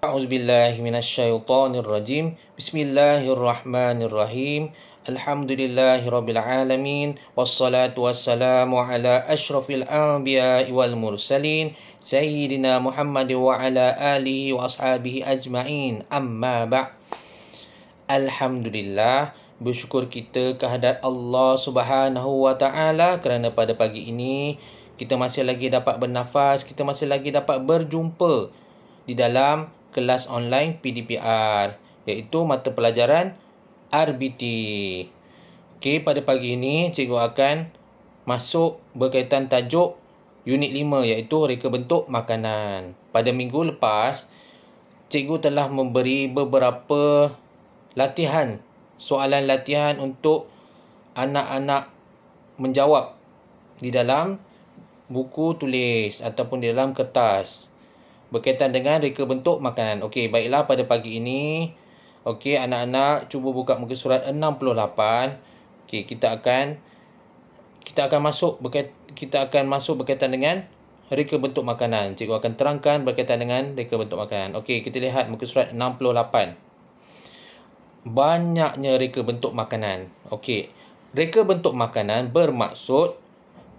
A'udzubillahi minasyaitonirrajim. Bismillahirrahmanirrahim. Alhamdulillahirabbil alamin wassalatu wassalamu ala asyrafil anbiya'i wal mursalin sayyidina Muhammad wa ala alihi wa ashabihi ajma'in. Amma ba'. Alhamdulillah, bersyukur kita kehadrat Allah Subhanahu wa taala kerana pada pagi ini kita masih lagi dapat bernafas, kita masih lagi dapat berjumpa di dalam kelas online PDPR, iaitu mata pelajaran RBT. Okey, pada pagi ini cikgu akan masuk berkaitan tajuk unit 5, iaitu reka bentuk makanan. Pada minggu lepas, cikgu telah memberi beberapa latihan, soalan latihan untuk anak-anak menjawab di dalam buku tulis ataupun di dalam kertas berkaitan dengan reka bentuk makanan. Okey, baiklah, pada pagi ini, okey, anak-anak cuba buka muka surat 68. Okey, kita akan masuk berkaitan dengan reka bentuk makanan. Cikgu akan terangkan berkaitan dengan reka bentuk makanan. Okey, kita lihat muka surat 68. Banyaknya reka bentuk makanan. Okey, reka bentuk makanan bermaksud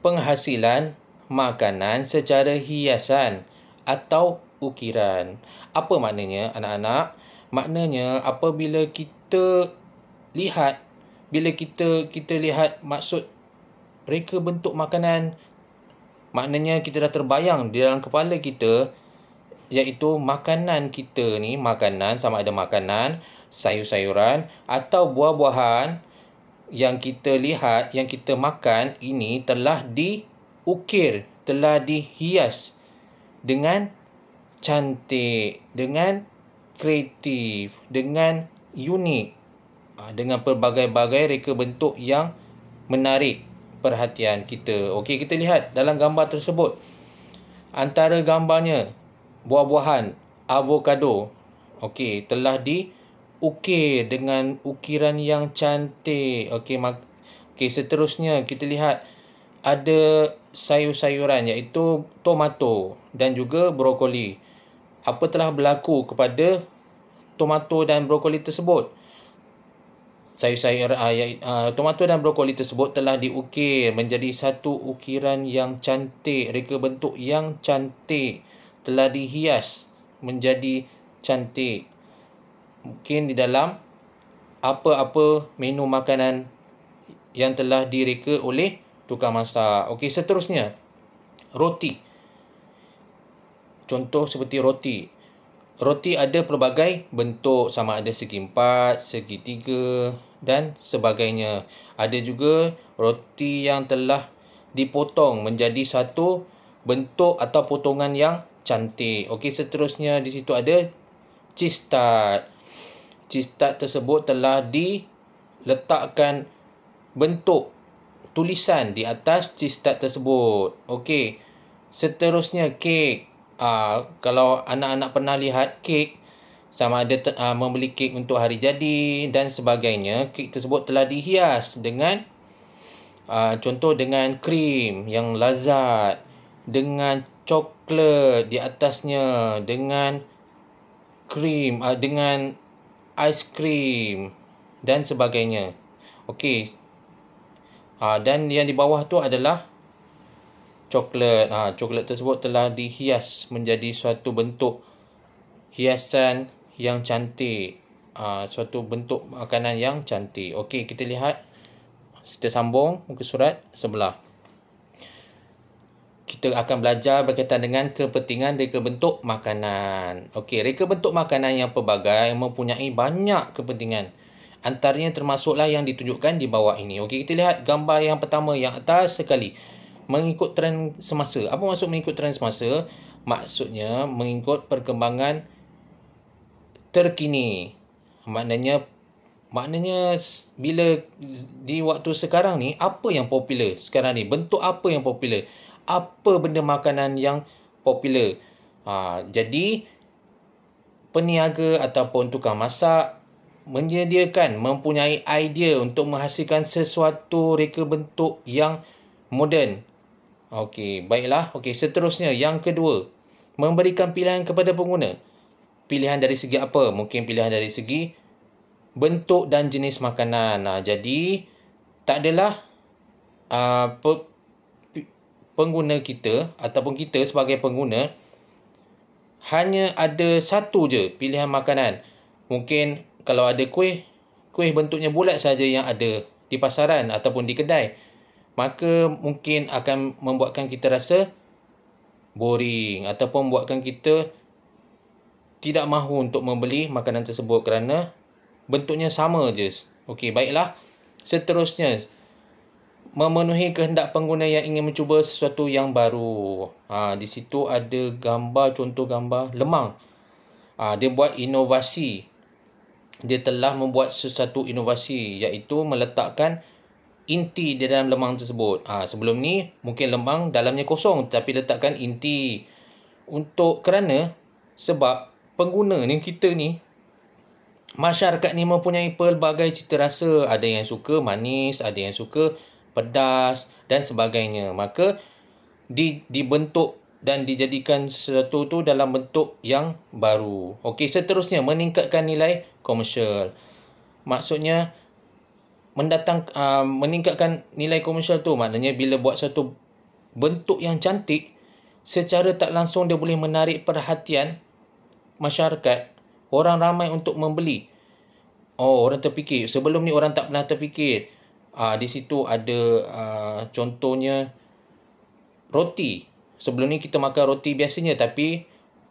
penghasilan makanan secara hiasan atau ukiran. Apa maknanya, anak-anak? Maknanya apabila kita lihat, kita lihat maksud reka bentuk makanan, maknanya kita dah terbayang di dalam kepala kita, iaitu makanan kita ni, makanan sama ada makanan, sayur-sayuran atau buah-buahan yang kita lihat, yang kita makan ini telah diukir, telah dihias dengan cantik, dengan kreatif, dengan unik, dengan pelbagai-bagai reka bentuk yang menarik perhatian kita. Okey, kita lihat dalam gambar tersebut. Antara gambarnya, buah-buahan avocado, okey, telah diukir dengan ukiran yang cantik. Okey, seterusnya kita lihat ada sayur-sayuran, iaitu tomato dan juga brokoli. Apa telah berlaku kepada tomato dan brokoli tersebut? Tomato dan brokoli tersebut telah diukir menjadi satu ukiran yang cantik, reka bentuk yang cantik, telah dihias menjadi cantik. Mungkin di dalam apa-apa menu makanan yang telah direka oleh tukang masak. Okey, seterusnya, roti. Contoh seperti roti. Roti ada pelbagai bentuk, sama ada segi empat, segi tiga dan sebagainya. Ada juga roti yang telah dipotong menjadi satu bentuk atau potongan yang cantik. Okey, seterusnya di situ ada cheese tart. Cheese tart tersebut telah diletakkan bentuk tulisan di atas cheese tart tersebut. Okey, seterusnya kek. Kalau anak-anak pernah lihat kek, sama ada membeli kek untuk hari jadi dan sebagainya, kek tersebut telah dihias dengan contoh dengan krim yang lazat, dengan coklat di atasnya, dengan krim, dengan aiskrim dan sebagainya. Okey. Dan yang di bawah tu adalah coklat. Coklat tersebut telah dihias menjadi suatu bentuk hiasan yang cantik. Suatu bentuk makanan yang cantik. Okey, kita lihat. Kita sambung muka surat sebelah. Kita akan belajar berkaitan dengan kepentingan reka bentuk makanan. Okey, reka bentuk makanan yang pelbagai mempunyai banyak kepentingan. Antaranya termasuklah yang ditunjukkan di bawah ini. Okey, kita lihat gambar yang pertama, yang atas sekali. Mengikut trend semasa. Apa maksud mengikut trend semasa? Maksudnya mengikut perkembangan terkini. Maknanya bila di waktu sekarang ni, apa yang popular sekarang ni? Bentuk apa yang popular? Apa benda makanan yang popular? Jadi peniaga ataupun tukang masak mempunyai idea untuk menghasilkan sesuatu reka bentuk yang moden. Okey, baiklah. Okey, seterusnya yang kedua, memberikan pilihan kepada pengguna. pilihan dari segi apa? Mungkin pilihan dari segi bentuk dan jenis makanan. Jadi tak adalah pengguna kita ataupun kita sebagai pengguna hanya ada satu je pilihan makanan. Mungkin kalau ada kuih bentuknya bulat saja yang ada di pasaran ataupun di kedai, maka mungkin akan membuatkan kita rasa boring ataupun membuatkan kita tidak mahu untuk membeli makanan tersebut kerana bentuknya sama je. Okey, baiklah. Seterusnya, memenuhi kehendak pengguna yang ingin mencuba sesuatu yang baru. Di situ ada gambar, contoh gambar lemang. Dia buat inovasi. Dia telah membuat sesuatu inovasi, iaitu meletakkan inti di dalam lemang tersebut. Sebelum ni mungkin lemang dalamnya kosong, tapi letakkan inti. Kerana sebab pengguna ni, kita ni, masyarakat ni mempunyai pelbagai cita rasa. Ada yang suka manis, ada yang suka pedas dan sebagainya. Maka dibentuk dan dijadikan sesuatu tu dalam bentuk yang baru. Okey, seterusnya meningkatkan nilai komersial. Maksudnya meningkatkan nilai komersial tu maknanya bila buat satu bentuk yang cantik, secara tak langsung dia boleh menarik perhatian masyarakat, orang ramai untuk membeli. Orang terfikir. Sebelum ni orang tak pernah terfikir. Di situ ada contohnya roti. Sebelum ni kita makan roti biasanya, tapi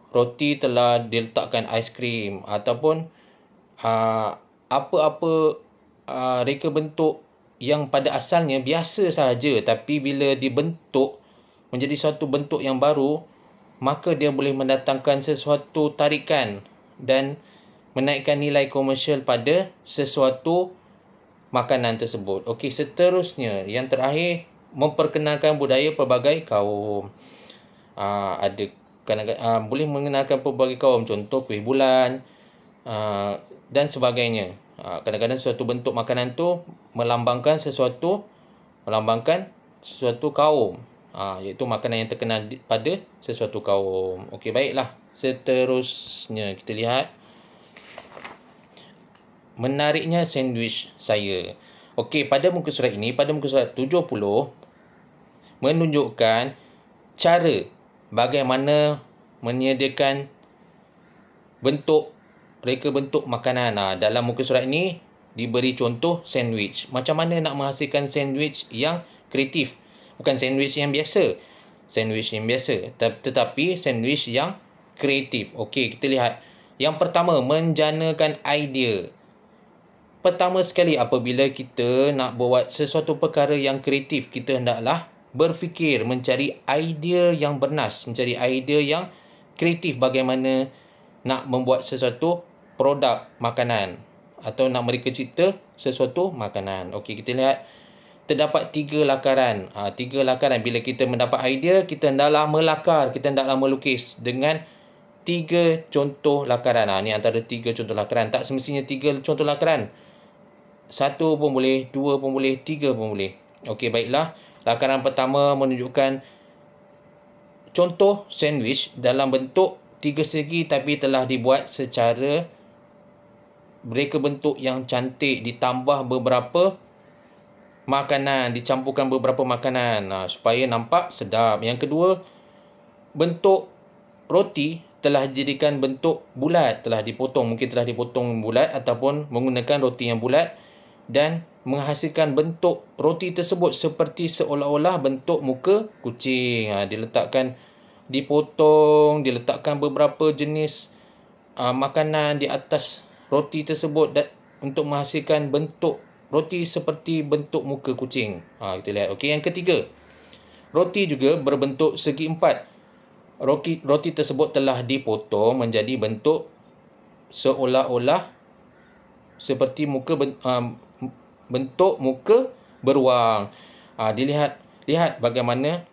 roti telah diletakkan aiskrim ataupun apa-apa reka bentuk yang pada asalnya biasa sahaja, tapi bila dibentuk menjadi suatu bentuk yang baru, maka dia boleh mendatangkan sesuatu tarikan dan menaikkan nilai komersial pada sesuatu makanan tersebut. Okey, seterusnya yang terakhir, memperkenalkan budaya pelbagai kaum. Ada boleh mengenalkan pelbagai kaum, contoh kuih bulan dan sebagainya. Kadang-kadang suatu bentuk makanan tu melambangkan sesuatu kaum, iaitu makanan yang terkenal pada sesuatu kaum. Okey, baiklah. Seterusnya kita lihat menariknya sandwich saya. Okey, pada muka surat ini, pada muka surat 70 menunjukkan cara bagaimana menyediakan reka bentuk makanan. Dalam muka surat ini diberi contoh sandwich. Macam mana nak menghasilkan sandwich yang kreatif? Bukan sandwich yang biasa. Tetapi sandwich yang kreatif. Okey, kita lihat. Yang pertama, menjanakan idea. Pertama sekali, apabila kita nak buat sesuatu perkara yang kreatif, kita hendaklah berfikir, mencari idea yang bernas, mencari idea yang kreatif bagaimana nak membuat sesuatu produk makanan atau nak mereka cipta sesuatu makanan. Okey, kita lihat terdapat 3 lakaran. 3 lakaran. Bila kita mendapat idea, kita hendaklah melakar, kita hendaklah melukis dengan 3 contoh lakaran. Ini antara 3 contoh lakaran. Tak semestinya 3 contoh lakaran. 1 pun boleh, 2 pun boleh, 3 pun boleh. Okey, baiklah. Lakaran pertama menunjukkan contoh sandwich dalam bentuk 3 segi tapi telah dibuat secara reka bentuk yang cantik, ditambah beberapa makanan, dicampurkan beberapa makanan supaya nampak sedap. Yang kedua, bentuk roti telah dijadikan bentuk bulat, telah dipotong, mungkin telah dipotong bulat ataupun menggunakan roti yang bulat dan menghasilkan bentuk roti tersebut seperti seolah-olah bentuk muka kucing. Diletakkan beberapa jenis makanan di atas roti tersebut untuk menghasilkan bentuk roti seperti bentuk muka kucing. Kita lihat. Okey, yang ketiga, roti juga berbentuk segi empat. Roti tersebut telah dipotong menjadi bentuk seolah-olah seperti bentuk muka beruang. Lihat bagaimana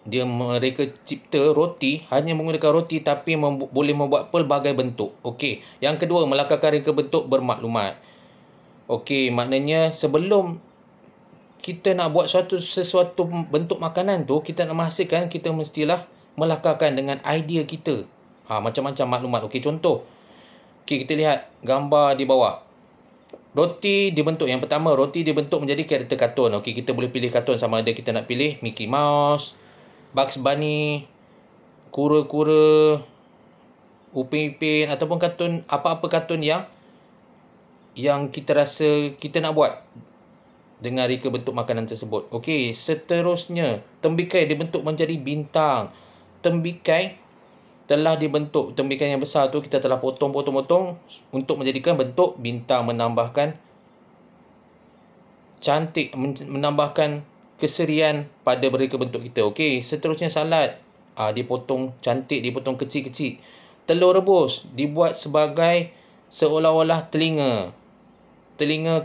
mereka cipta roti, hanya menggunakan roti tapi boleh membuat pelbagai bentuk. Okey, yang kedua, melakarkan reka bentuk bermaklumat. Okey, maknanya sebelum kita nak buat sesuatu bentuk makanan tu, kita nak menghasilkan, kita mestilah melakarkan dengan idea kita. Macam-macam maklumat. Okey, contoh. Okey, kita lihat gambar di bawah. Roti dibentuk. Yang pertama, roti dibentuk menjadi karakter kartun. Okey, kita boleh pilih kartun sama ada kita nak pilih Mickey Mouse, Bugs Bunny, kura-kura, Upin Ipin, ataupun kartun, apa-apa kartun yang kita rasa kita nak buat dengan reka bentuk makanan tersebut. Okey, seterusnya, tembikai dibentuk menjadi bintang. Tembikai telah dibentuk. Tembikai yang besar tu kita telah potong-potong-potong untuk menjadikan bentuk bintang, menambahkan cantik, menambahkan keserian pada reka bentuk kita. Okey, seterusnya salad. Dipotong cantik, dipotong kecil-kecil. Telur rebus dibuat sebagai seolah-olah telinga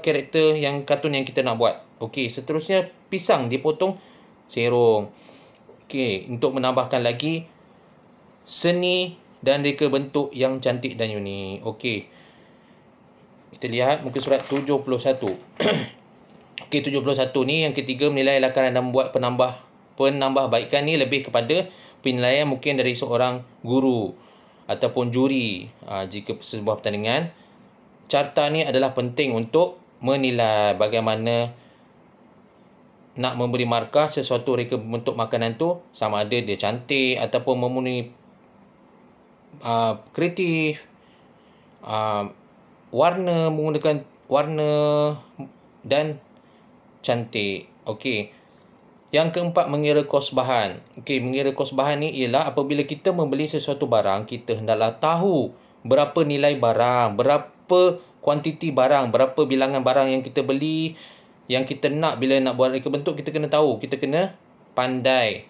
karakter yang kartun yang kita nak buat. Okey, seterusnya pisang dipotong serong. Okey, untuk menambahkan lagi seni dan reka bentuk yang cantik dan unik. Okey, kita lihat muka surat 71. Okey, 71 ni yang ketiga, menilai lakaran dan membuat penambahbaikan ni lebih kepada penilaian mungkin dari seorang guru ataupun juri jika sebuah pertandingan. Carta ni adalah penting untuk menilai bagaimana nak memberi markah sesuatu reka bentuk makanan tu, sama ada dia cantik ataupun memenuhi kreatif, warna, menggunakan warna dan cantik. Okey. Yang keempat, mengira kos bahan. Okey, mengira kos bahan ni ialah apabila kita membeli sesuatu barang, kita hendaklah tahu berapa nilai barang, berapa kuantiti barang, berapa bilangan barang yang kita beli, yang kita nak. Bila nak buat reka bentuk, kita kena tahu. Kita kena pandai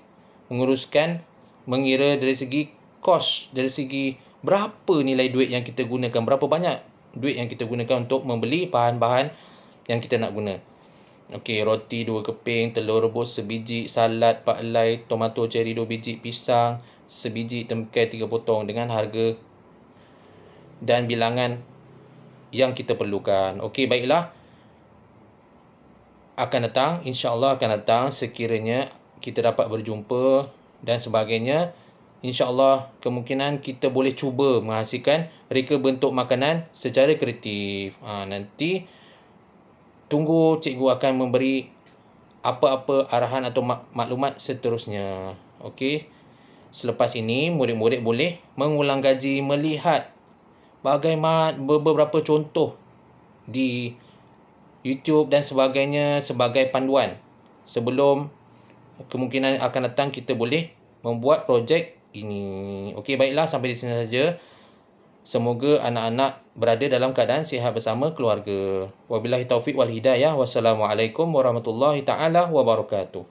menguruskan, mengira dari segi kos, dari segi berapa nilai duit yang kita gunakan, berapa banyak duit yang kita gunakan untuk membeli bahan-bahan yang kita nak guna. Okey, roti 2 keping, telur rebus sebiji, salad 4 helai, tomato cherry 2 biji, pisang sebiji, tembikai 3 potong dengan harga dan bilangan yang kita perlukan. Okey, baiklah. InsyaAllah akan datang sekiranya kita dapat berjumpa dan sebagainya. InsyaAllah kemungkinan kita boleh cuba menghasilkan reka bentuk makanan secara kreatif. Nanti tunggu cikgu akan memberi apa-apa arahan atau maklumat seterusnya. Okey. Selepas ini, murid-murid boleh mengulang kaji, melihat bagaimana beberapa contoh di YouTube dan sebagainya sebagai panduan. Sebelum kemungkinan akan datang kita boleh membuat projek ini. Okey, baiklah, sampai di sini saja. Semoga anak-anak berada dalam keadaan sihat bersama keluarga. Wabillahi taufiq wal hidayah. Wassalamualaikum warahmatullahi taala wabarakatuh.